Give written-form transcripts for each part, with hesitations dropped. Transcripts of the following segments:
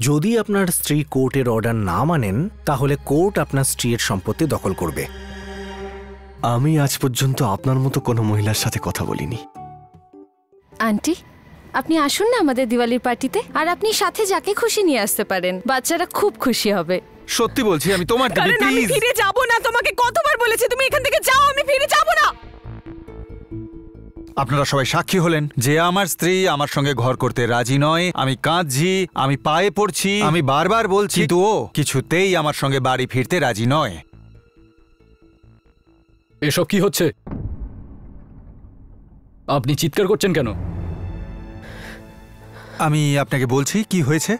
যদি আপনার স্ত্রী কোর্টের অর্ডার না মানেন তাহলে কোর্ট আপনার স্ত্রীর সম্পত্তি দখল করবে। আমি আজ পর্যন্ত আপনার মতো কোনো মহিলার সাথে কথা বলিনি। আন্টি, আপনি আসুন না আমাদের দিওয়ালির পার্টিতে, আর আপনি সাথে যাকে খুশি নিয়ে আসতে পারেন, বাচ্চারা খুব খুশি হবে। সত্যি বলছি, আমি তোমার দিদি, প্লিজ। ফিরে যাব না, তোমাকে কতবার বলেছি তুমি এখান থেকে যাও, আমি ফিরে যাব না। আপনারা সবাই সাক্ষী হলেন যে আমার স্ত্রী আমার সঙ্গে ঘর করতে রাজি নয়। আমি কাঁদছি, আমি পায়ে পড়ছি, আমি বারবার বলছি, কিন্তু ও কিছুতেই আমার সঙ্গে বাড়ি ফিরতে রাজি নয়। এসব কি হচ্ছে? আপনি চিৎকার করছেন কেন? আমি আপনাকে বলছি কি হয়েছে।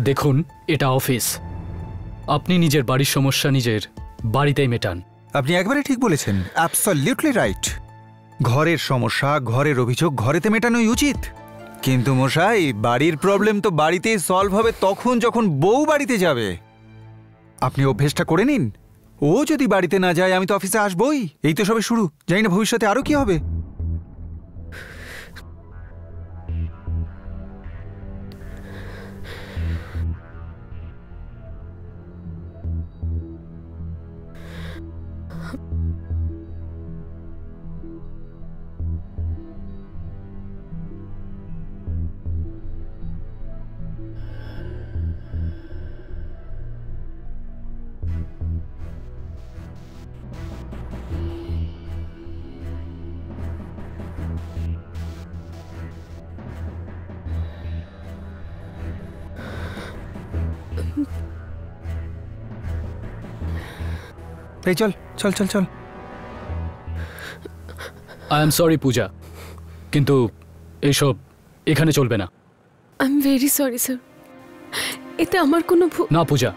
দেখুন, এটা অফিস। আপনি নিজের বাড়ির সমস্যা নিজের বাড়িতেই মেটান। আপনি একবারে ঠিক বলেছেন, অ্যাবসলিউটলি রাইট। ঘরের সমস্যা, ঘরের অভিযোগ ঘরেতে মেটানোই উচিত। কিন্তু মশাই, বাড়ির প্রবলেম তো বাড়িতেই সলভ হবে তখন যখন বউ বাড়িতে যাবে। আপনি অভ্যেসটা করে নিন। ও যদি বাড়িতে না যায় আমি তো অফিসে আসবই। এই তো সবে শুরু, জানি না ভবিষ্যতে আরো কি হবে। এই চল চল চল চল। আই এম সরি পূজা, কিন্তু এইসব এখানে চলবে না। I am very sorry sir, এতে আমার কোনো ভুল না পূজা,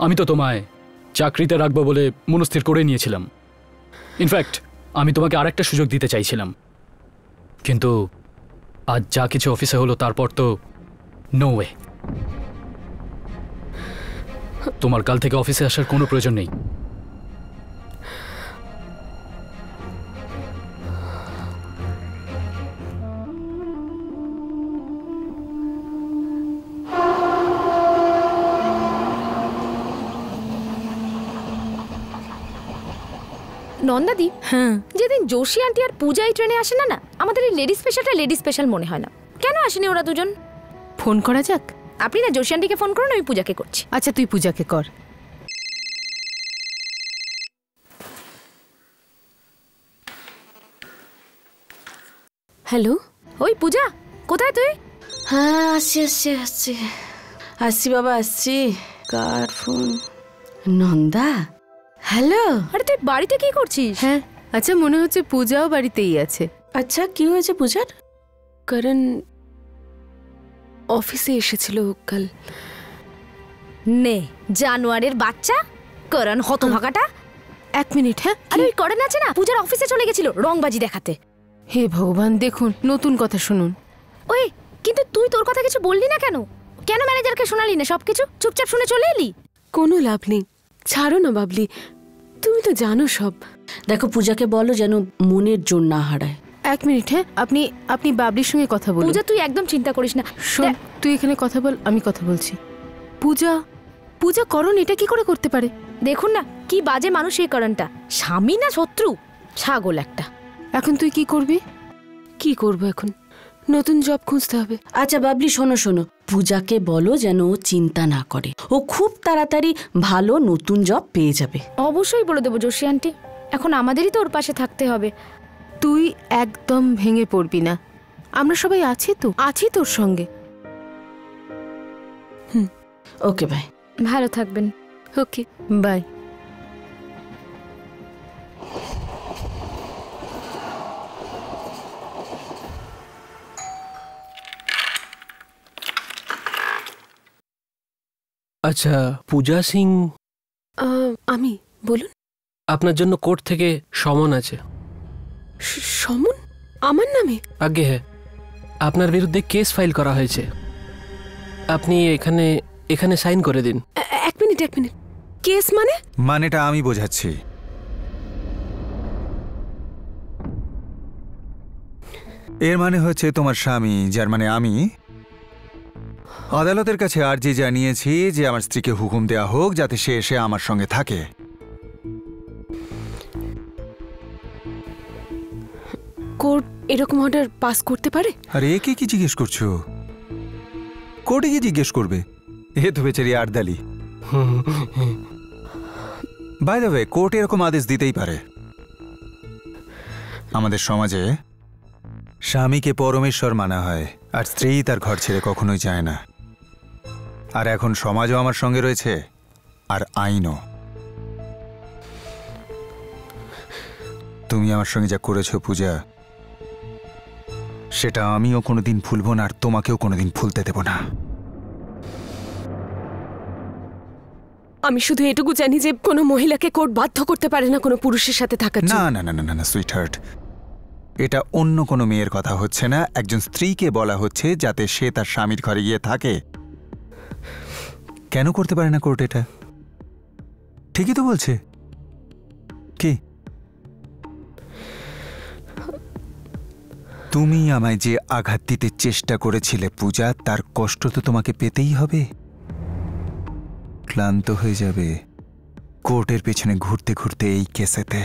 আমি তো তোমায় চাকরিতে রাখবো বলে মনস্থির করে নিয়েছিলাম। ইনফ্যাক্ট আমি তোমাকে আরেকটা সুযোগ দিতে চাইছিলাম, কিন্তু আজ যা কিছু অফিসে হলো তারপর তো নো ওয়ে। তোমার কাল থেকে অফিসে আসার কোনো প্রয়োজন নেই। নন্দাদি, হ্যাঁ, যেদিন যোশী আন্টি আর পূজা এই ট্রেনে আসে না, আমাদের এই লেডি স্পেশালটা লেডি স্পেশাল মনে হয় না। কেন আসেনি ওরা দুজন? ফোন করা যাক। আপনি না যোশী আন্টিকে ফোন করুন, আমি পূজাকে করছি। আচ্ছা, তুই পূজাকে কর। হ্যালো, ওই পূজা, কোথায় তুই? হ্যাঁ, আসছি আসছি আসছি আসছি বাবা, আসছি। কার ফোন? নন্দা। হ্যালো। আরে তুই বাড়িতে কি করছিস? হ্যাঁ, আচ্ছা, মনে হচ্ছে পূজাও বাড়িতেই আছে। আচ্ছা, কি হয়েছে পূজার? করণ অফিসে এসেছিল কাল। নে, জানুয়ারির বাচ্চা করণ হতভাগাটা। এক মিনিট। হ্যাঁ, আরে ওই করণ আছে না, পূজার অফিসে চলে গেছিল রংবাজি দেখাতে। হে ভগবান, দেখুন নতুন কথা শুনুন। ওই, কিন্তু তুই তোর কথা কিছু বললি না কেন? কেন ম্যানেজারকে শোনালি না সবকিছু? চুপচাপ শুনে চলে এলি। কোনো লাভ নেই, ছাড়ো না বাবলি, তুমি তো জানো সব। দেখো, পূজাকে বলো যেন মনের জোর না হারায়। এক মিনিট। হ্যাঁ, আপনি বাবলির সঙ্গে কথা বলুন। পূজা, তুই একদম চিন্তা করিস না। শোন, তুই এখানে কথা বল, আমি কথা বলছি। পূজা করণ এটা কি করে করতে পারে? দেখুন না কি বাজে মানুষ এই করণটা। স্বামী না শত্রু, ছাগল একটা। এখন তুই কি করবি? কি করব এখন? নতুন জব খুঁজতে হবে। আচ্ছা বাবলি, শোনো শোনো, পূজাকে বলো যেন ও চিন্তা না করে। ও খুব তাড়াতাড়ি ভালো নতুন জব পেয়ে যাবে। অবশ্যই বলে দেবো যোশী আন্টি, এখন আমাদেরই তো ওর পাশে থাকতে হবে। তুই একদম ভেঙে পড়বি না, আমরা সবাই আছি তোর সঙ্গে। ওকে, বাই। ভালো থাকবেন। ওকে, বাই। আচ্ছা পূজা সিং, আমি, বলুন। আপনার জন্য কোর্ট থেকে সমন আছে। সমন? আমার নামে? আগে হ্যাঁ, আপনার বিরুদ্ধে কেস ফাইল করা হয়েছে। আপনি এখানে সাইন করে দিন। এক মিনিট। কেস মানে? মানেটা আমি বোঝাচ্ছি। এর মানে হচ্ছে তোমার স্বামী, যার মানে আমি, আদালতের কাছে আর্জি জানিয়েছি যে আমার স্ত্রীকে হুকুম দেওয়া হোক যাতে সে এসে আমার সঙ্গে থাকে। কোর্ট এরকম অর্ডার পাস করতে পারে? আরে একে কি জিজ্ঞেস করছো? কোর্টে কি জিজ্ঞেস করবে? এ তো বেচারি আর্দালি। বাই দ্য ওয়ে, কোর্ট এরকম আদেশ দিতেই পারে। আমাদের সমাজে স্বামীকে পরমেশ্বর মানা হয়, আর স্ত্রী তার ঘর ছেড়ে কখনোই যায় না। আর এখন সমাজও আমার সঙ্গে রয়েছে, আর আইনও। তুমি আমার সঙ্গে যা করেছো পূজা, সেটা আমিও কোনোদিন ভুলব না, আর তোমাকেও কোনোদিন ভুলতে দেব না। আমি শুধু এটুকু জানি যে কোনো মহিলাকে কোর্ট বাধ্য করতে পারে না কোনো পুরুষের সাথে থাকার না জন্য। না না না না সুইট হার্ট, এটা অন্য কোনো মেয়ের কথা হচ্ছে না, একজন স্ত্রীকে বলা হচ্ছে যাতে সে তার স্বামীর ঘরে গিয়ে থাকে। কেন করতে পারে না কোর্ট এটা? ঠিকই তো বলছে। কি তুমি আমায় যে আঘাত দিতে চেষ্টা করেছিলে পূজা, তার কষ্ট তো তোমাকে পেতেই হবে। ক্লান্ত হয়ে যাবে কোর্টের পেছনে ঘুরতে ঘুরতে এই কেসেতে।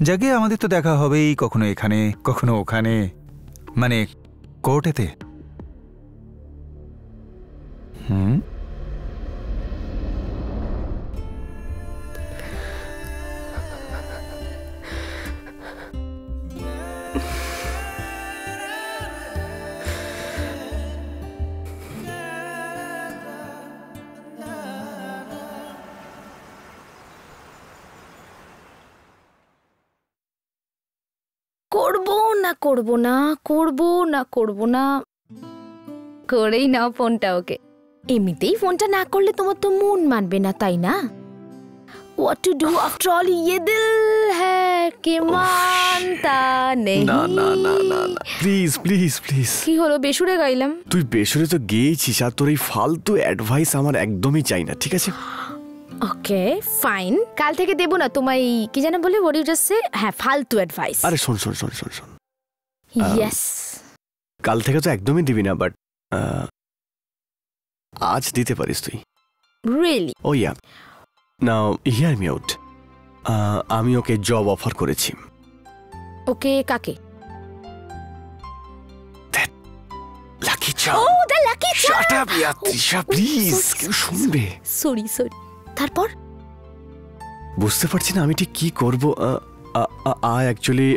যাকে আমাদের তো দেখা হবেই, কখনো এখানে কখনো ওখানে, মানে কোর্টেতে। করব না করেই নাও ফোনটা ওকে। এমনিতেই ফোনটা না করলে তোমার তো মন মানবে না, তাই না? What to do after all, ये दिल है कि मानता नहीं। না না না না না, প্লিজ প্লিজ প্লিজ। কি হলো, বেসুরে গাইলাম? তুই বেসুরে তো গেয়েছিস, আর তোর এই ফালতু অ্যাডভাইস আমার একদমই চাই না, ঠিক আছে? ওকে ফাইন, কাল থেকে দেবো না তোমায় কি যেন বলে, what you just say, হ্যাঁ ফালতু অ্যাডভাইস। আরে শোন শোন শোন শোন শোন, ইয়েস কাল থেকে তো একদমই দিবি না, বাট আজ দিতে পারিস তুই। Really? Oh yeah, now hear me out. আমি ওকে জব অফার করেছি। ওকে কাকে? Lucky charm. Oh the lucky charm. Shut up yeah Trisha, please, কেউ শুনবে। সরি। তারপর? বুঝতে পারছি না আমি ঠিক কি করব। I actually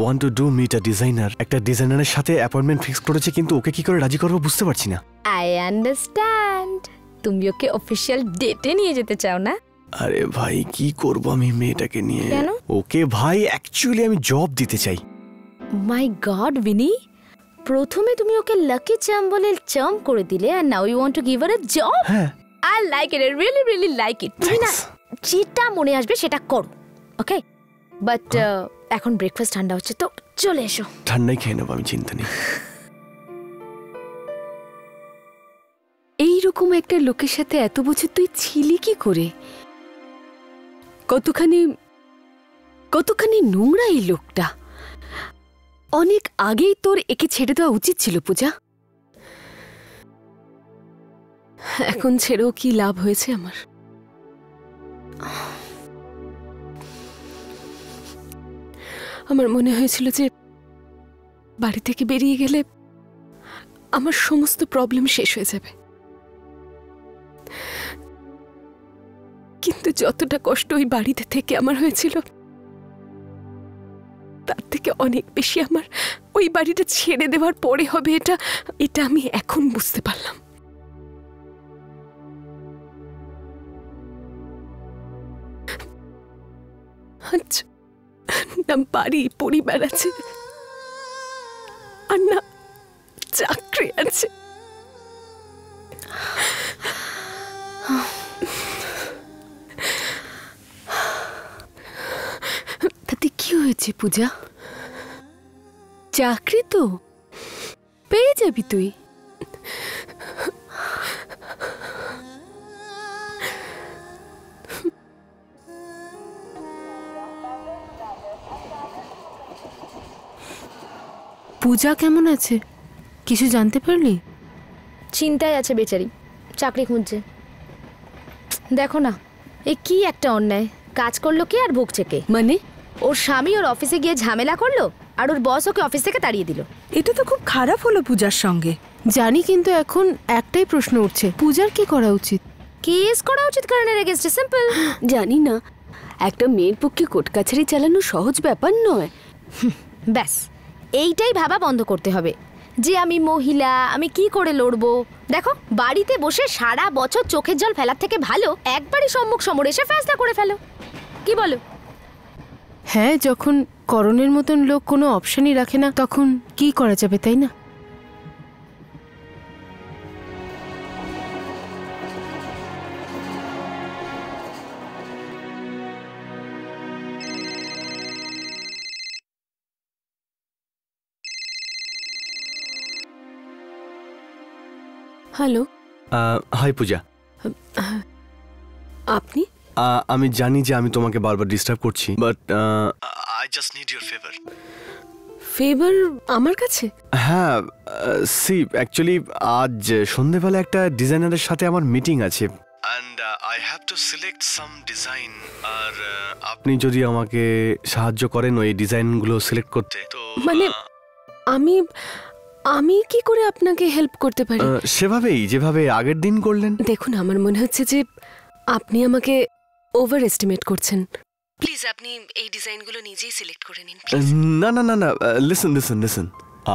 want to do meet a designer. একটা ডিজাইনারের সাথে অ্যাপয়েন্টমেন্ট ফিক্স করেছে, কিন্তু ওকে কি করে রাজি করব বুঝতে পারছি না। আই আন্ডারস্ট্যান্ড, তুমি ওকে অফিশিয়াল ডেটে নিয়ে যেতে চাও না? আরে ভাই কি করব আমি মেয়েটাকে নিয়ে? কেন? ওকে ভাই অ্যাকচুয়ালি আমি জব দিতে চাই। মাই গড বিনি, প্রথমে তুমি ওকে লাকি চার্ম বলে চার্ম করে দিলে, আর now you want to give her a job? হ্যাঁ, I like it, really really like it. তুমি না যেটা মনে আসবে সেটা করো, ওকে? বাট এখন ব্রেকফাস্ট ঠান্ডা হচ্ছে, তো চলে এসো। ঠান্ডাই খেয়ে নেবো, আমি চিন্তা নেই। এইরকম একটা লোকের সাথে এত বছর তুই ছিলি কি করে? কতখানি নোংরা এই লোকটা। অনেক আগেই তোর একে ছেড়ে দেওয়া উচিত ছিল পূজা। এখন ছেড়েও কি লাভ হয়েছে আমার? আমার মনে হয়েছিল যে বাড়ি থেকে বেরিয়ে গেলে আমার সমস্ত প্রবলেম শেষ হয়ে যাবে, কিন্তু যতটা কষ্ট ওই বাড়িতে থেকে আমার হয়েছিল, তার থেকে অনেক বেশি আমার ওই বাড়িটা ছেড়ে দেওয়ার পরে হবে। এটা আমি এখন বুঝতে পারলাম। আচ্ছা, না বাড়ি পরিবার আছে, আর না চাকরি আছে। তাতে কি হয়েছে পূজা? চাকরি তো পেয়ে যাবি তুই। পূজা কেমন আছে কিছু জানতে পারলি? চিন্তায় আছে বেচারি, চাকরি খুঁজছে। দেখো না, এ কি একটা অন্যায়। কাজ করলো কে আর ভুগছে কে? মানে ওর স্বামী ওর অফিসে গিয়ে ঝামেলা করলো আর ওর বস ওকে অফিস থেকে তাড়িয়ে দিল। এটা তো খুব খারাপ হলো পূজার সঙ্গে। জানি, কিন্তু এখন একটাই প্রশ্ন উঠছে, পূজার কি করা উচিত? কেস করা উচিত কারণের এগেইনস্টে, সিম্পল। জানি না, একটা মেয়ের পক্ষে কোর্ট কাছারি চালানো সহজ ব্যাপার নয়। ব্যাস এইটাই ভাবা বন্ধ করতে হবে যে আমি মহিলা, আমি কি করে লড়বো। দেখো, বাড়িতে বসে সারা বছর চোখের জল ফেলার থেকে ভালো একবারই সম্মুখ সমরে এসে ফেসলা করে ফেলো। কি বলো? হ্যাঁ, যখন করণের মতন লোক কোনো অপশনই রাখে না তখন কি করা যাবে, তাই না? Hello, hi Puja. আপনি? আমি জানি যে আমি তোমাকে বারবার ডিস্টার্ব করছি, but I just need your favour. Favour আমার কাছে? হ্যাঁ, সি অ্যাকচুয়ালি আজ সন্ধেবেলা একটা ডিজাইনারের সাথে আমার মিটিং আছে and I have to select some design. আর আপনি যদি আমাকে সাহায্য করেন ওই ডিজাইনগুলো সিলেক্ট করতে, তো মানে আমি আমি কি করে আপনাকে হেল্প করতে পারি? সেভাবেই যেভাবে আগের দিন করলেন। দেখুন, আমার মনে হচ্ছে যে আপনি আমাকে ওভার এস্টিমেট করছেন। প্লিজ আপনি এই ডিজাইনগুলো নিজেই সিলেক্ট করে নিন। না না না না, লিসেন লিসেন লিসেন,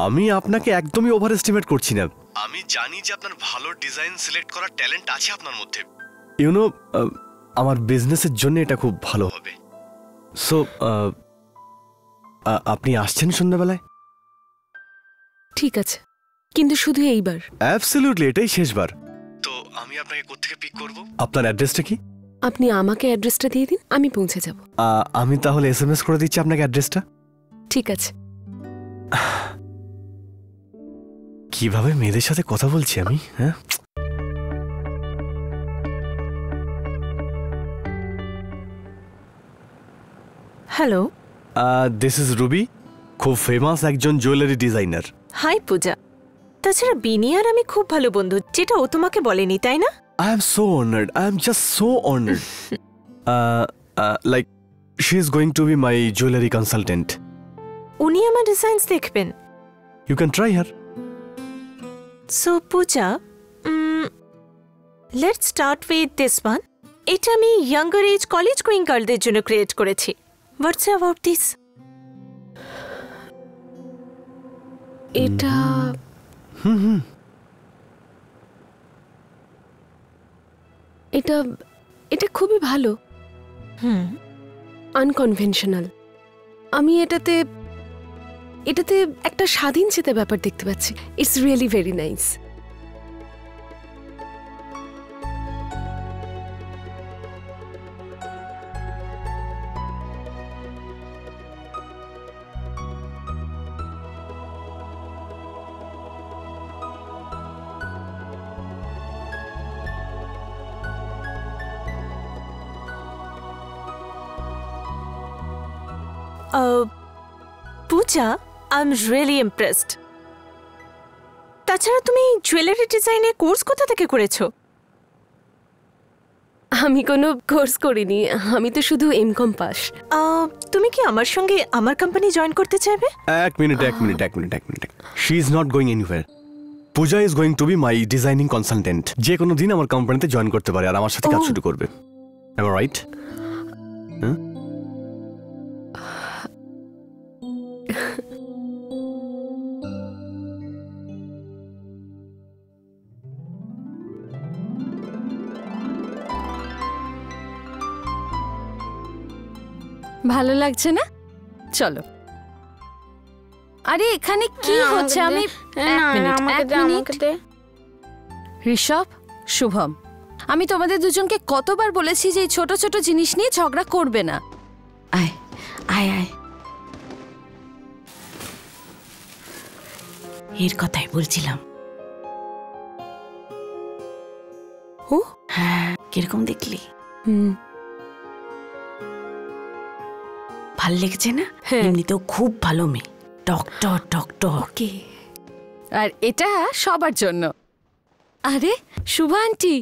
আমি আপনাকে একদমই ওভার এস্টিমেট করছি না। আমি জানি যে আপনার ভালো ডিজাইন সিলেক্ট করার ট্যালেন্ট আছে আপনার মধ্যে। ইউনো, আমার বিজনেসের জন্য এটা খুব ভালো হবে। সো আপনি আসছেন সন্ধ্যাবেলায়? ঠিক আছে, কিন্তু শুধু এইবার। অ্যাবসলিউটলি, এটাই শেষবার। তো আমি আপনাকে কোত্থেকে পিক করব? আপনার অ্যাড্রেসটা কি? আপনি আমাকে অ্যাড্রেসটা দিয়ে দিন, আমি পৌঁছে যাব। আমি তাহলে SMS করে দিচ্ছি আপনাকে অ্যাড্রেসটা। ঠিক আছে। কিভাবে মেয়েদের সাথে কথা বলছি আমি, হ্যাঁ? হ্যালো, দিস ইজ রুবি, খুব ফেমাস একজন জুয়েলারি ডিজাইনার। হাই পূজা। তাছাড়া বিনি আর আমি খুব ভালো বন্ধু, যেটা ও তোমাকে বলেনি, তাই না? I am so honored. I am just so honored. Like, she is going to be my jewelry consultant. উনি আমার ডিজাইনস দেখবেন। You can try her. So Puja, let's start with this one. এটা আমি ইয়াঙ্গার এজ কলেজ গোয়িং গার্লদের জন্য create করেছি। হোয়াটস about this? এটা এটা এটা খুবই ভালো, আনকনভেনশনাল। আমি এটাতে একটা স্বাধীন চেতা ব্যাপার দেখতে পাচ্ছি। It's really very nice. Puja, I am really impressed. তাছাড়া তুমি জুয়েলারি ডিজাইনের কোর্স কোথা থেকে করেছো? আমি কোনো কোর্স করিনি, আমি তো শুধু এমকম পাস। তুমি কি আমার সঙ্গে আমার কোম্পানি জয়েন করতে চাইবে? এক minute. She is not going anywhere. Puja is going to be my designing consultant. যে কোনো দিন আমার কোম্পানিতে জয়েন করতে পারে আর আমার সাথে কাজ শুরু করবে। Am I right? ভালো লাগছে না? চলো। আরে এখানে কি হচ্ছে? আমি ঋষভ, শুভম, আমি তোমাদের দুজনকে কতবার বলেছি যে এই ছোট ছোট জিনিস নিয়ে ঝগড়া করবে না। আয় আয় আয়, এর কথাই বলছিলাম। ও হ্যাঁ, কিরকম দেখলি? ভাল লেগেছে না? হ্যাঁ। এমনিতেও খুব ভালো মেয়ে। Doctor doctor. ওকে। আর এটা সবার জন্য। আরে শুভা আন্টি,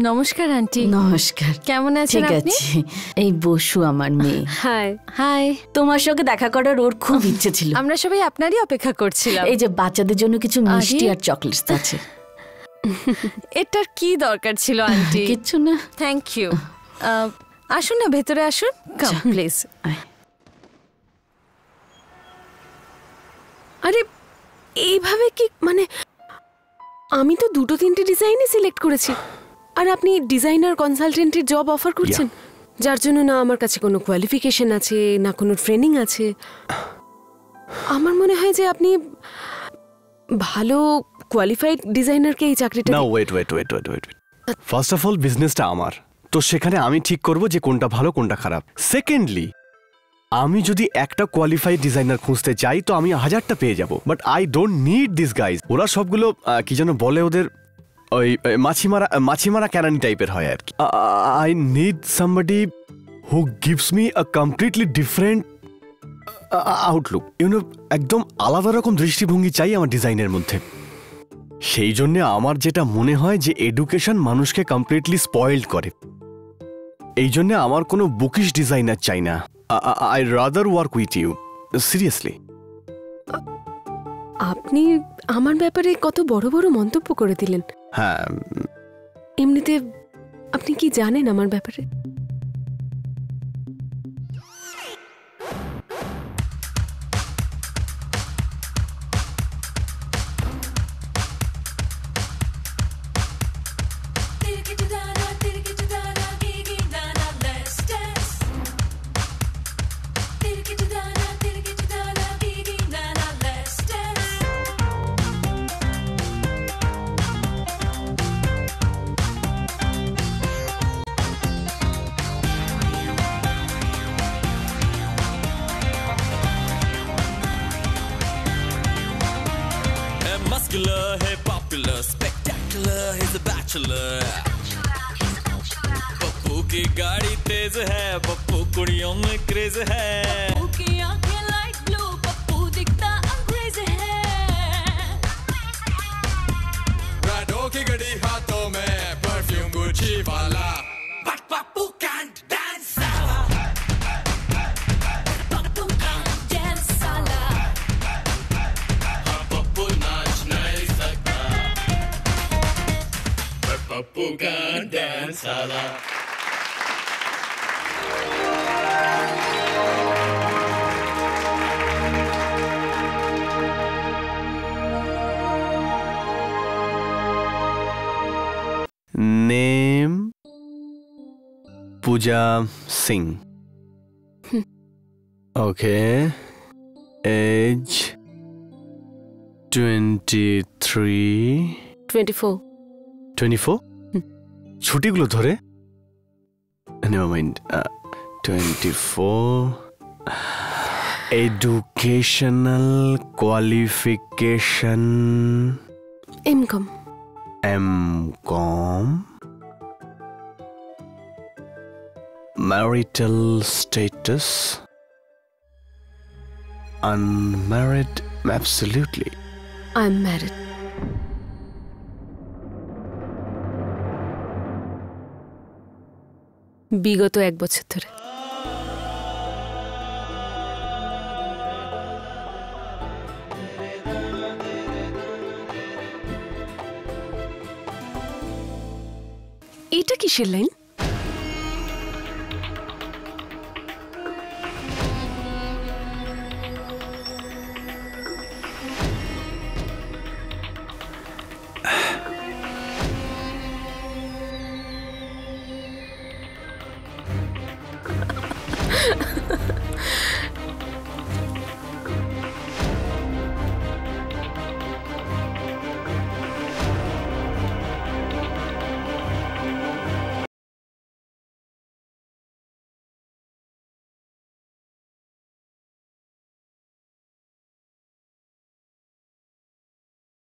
নমস্কার আন্টি। নমস্কার। কেমন আছেন ঠিক আপনি? আছে, এই বসু আমার মেয়ে। হাই। হাই। তোমার সঙ্গে দেখা করার ওর খুব ইচ্ছে ছিল। আমরা সবাই আপনারই অপেক্ষা করছিলাম। এই যে বাচ্চাদের জন্য কিছু মিষ্টি আরে। আর চকলেটস আছে। এটার কি দরকার ছিল আন্টি? কিচ্ছু না। Thank you. আসুন না, ভেতরে আসুন। Come please. আরে এইভাবে কি, মানে আমি তো 2-3টে ডিজাইনই সিলেক্ট করেছি, আর আপনি ডিজাইনার কনসালটেন্টের জব অফার করছেন, যার জন্য না আমার কাছে কোনো কোয়ালিফিকেশন আছে, না কোনো ট্রেনিং আছে। আমার মনে হয় যে আপনি ভালো কোয়ালিফাইড ডিজাইনারকে এই চাকরিটা না, ওয়েট। ফার্স্ট অফ অল বিজনেসটা আমার, তো সেখানে আমি ঠিক করব যে কোনটা ভালো কোনটা খারাপ। সেকেন্ডলি, আমি যদি একটা কোয়ালিফাইড ডিজাইনার খুঁজতে চাই তো আমি 1000টা পেয়ে যাব, but I don't need this guys. ওরা সবগুলো কি যেন বলে, ওদের ওই মাছিমারা ক্যারানি টাইপের হয় আর কি। I need somebody who gives me a completely different Outlook, একদম আলাদা রকম দৃষ্টিভঙ্গি চাই আমার ডিজাইনের মধ্যে। সেই জন্য আমার যেটা মনে হয় যে এডুকেশন মানুষকে কমপ্লিটলি স্পয়েলড করে। এই জন্য আমার কোনো বুকিশ ডিজাইনার চাই না। I rather work with you. Seriously. আপনি আমার ব্যাপারে কত বড় বড় মন্তব্য করে দিলেন। হ্যাঁ, এমনিতে আপনি কি জানেন আমার ব্যাপারে? Muscular, है popular, spectacular, he's a bachelor. Pappu की गाड़ी तेज है, पप्पू कुड़ियों में क्रेज है, पप्पू की आंखें लाइट ब्लू, पप्पू दिखता अंग्रेज है, राडो की घड़ी हाथों में, परफ्यूम गुच्ची वाला, but पप्पू can't dance साला, पप्पू can't dance साला, हाँ पप्पू नाच नहीं सकता, but पप्पू can't dance साला. Name Pooja Singh. Okay. Age 23. 24. 24? ছুটিগুলো ধরে? Never mind. 24. Educational qualification. M.Com. M.Com. Marital status. Unmarried. Absolutely. I'm married. বিগত 1 বছর ধরে। এটা কিসের লাইন?